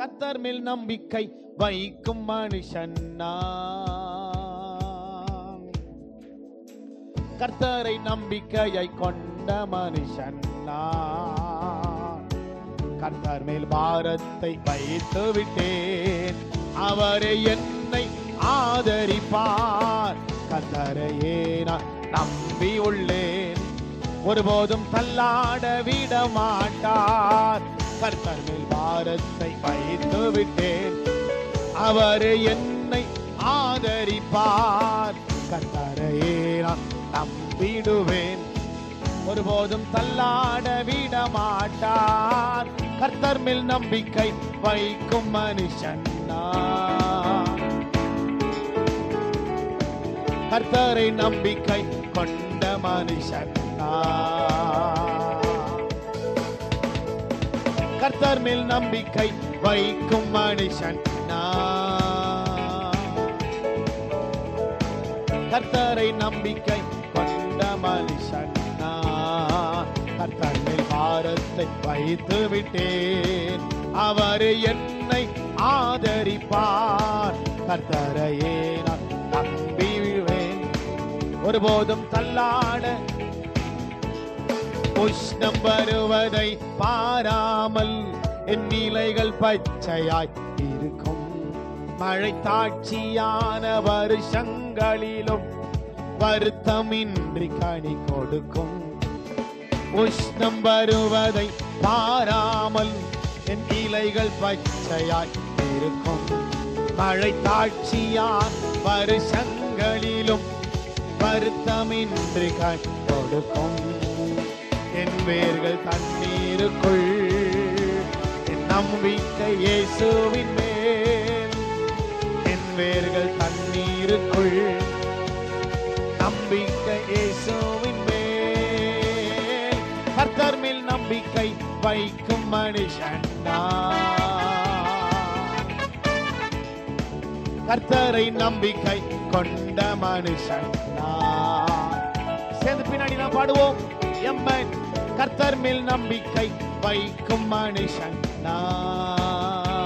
கர்த்தர் மேல் நம்பிக்கை வைக்கும் மனுஷன் நான். கர்த்தரை நம்பிக்கையை கொண்ட மனுஷன் நான். கர்த்தர் மேல் பாரத்தை வைத்து விட்டேன், அவரே என்னை ஆதரிப்பார். கர்த்தரையே நான் நம்பி உள்ளேன், ஒருபோதும் தள்ளாட விட மாட்டார். கர்த்தர் மேல் பாரத்தை வைத்து விட்டேன், அவர் என்னை ஆதரிப்பார். கர்த்தரையே நான் நம்பிடுவேன், ஒருபோதும் தள்ளாட விட மாட்டார். கர்த்தர் மேல் நம்பிக்கை வைக்கும் மனுஷன் நான். கர்த்தரை நம்பிக்கை கொண்ட மனுஷன் நான். கர்த்தர் மேல் நம்பிக்கை வைக்கும் மனுஷன் நான். கர்த்தரை நம்பிக்கை கொண்ட மனுஷன் நான். கர்த்தர் மேல் பாரத்தை வைத்து விட்டேன், அவர் என்னை ஆதரிப்பார். கர்த்தரையே நான் நம்பி விடுவேன், ஒருபோதும் தள்ளாட. உஷ்ணம் வருவதை பாராமல் என் நிலைகள் பச்சையாய் இருக்கும். மழை தாட்சியான வருஷங்களிலும் வருத்தமின்றி கனி கொடுக்கும். உஷ்ணம் வருவதை பாராமல் என் இலைகள் பச்சையாய் இருக்கும். மழை தாட்சியான் வருஷங்களிலும் வருத்தமின்றி கனி கொடுக்கும். என் வேர்கள் தண்ணீருக்குள், என் நம்பிக்கை இயேசுவின் மேல். என் வேர்கள் தண்ணீருக்குள், நம்பிக்கை இயேசுவின் மேல். கர்த்தர் மேல் நம்பிக்கை வைக்கும் மனுஷன் நான். கர்த்தரை நம்பிக்கை கொண்ட மனுஷன் நான். சேர்ந்து பின்னாடி நாம் பாடுவோம். எம்மன் கர்த்தர் மேல் நம்பிக்கை வைக்கும் மனுஷன் நான்.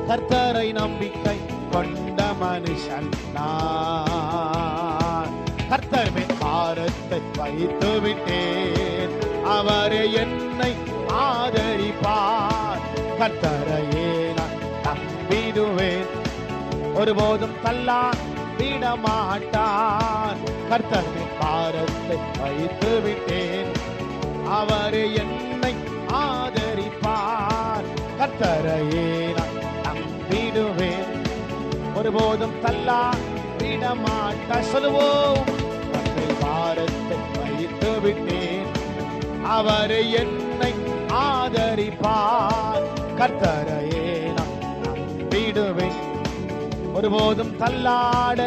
கர்த்தரை நம்பிக்கை கொண்ட மனுஷன் நான். கர்த்தர் மேல் பாரத்தை வைத்து விட்டேன், அவர் என்னை ஆதரிப்பார். கர்த்தரையே நான் நம்பிடுவேன், ஒருபோதும் தள்ளா விட மாட்டார். கர்த்தர் மேல் பாரத்தை வைத்து விட்டேன், அவர் என்னை ஆதரிப்பார். கர்த்தரையே நான் நம்பிடுவேன், ஒருபோதும் தள்ளா விட மாட்டார். சொல்லுவோம். கர்த்தர் பாரத்தை வைத்து விட்டேன், அவர் என்னை ஆதரிப்பார். கர்த்தரையே நான் நம்பிடுவேன், ஒருபோதும் தள்ளாட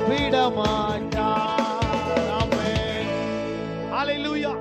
விட மாட்டார். ஆமென். ஹல்லேலூயா.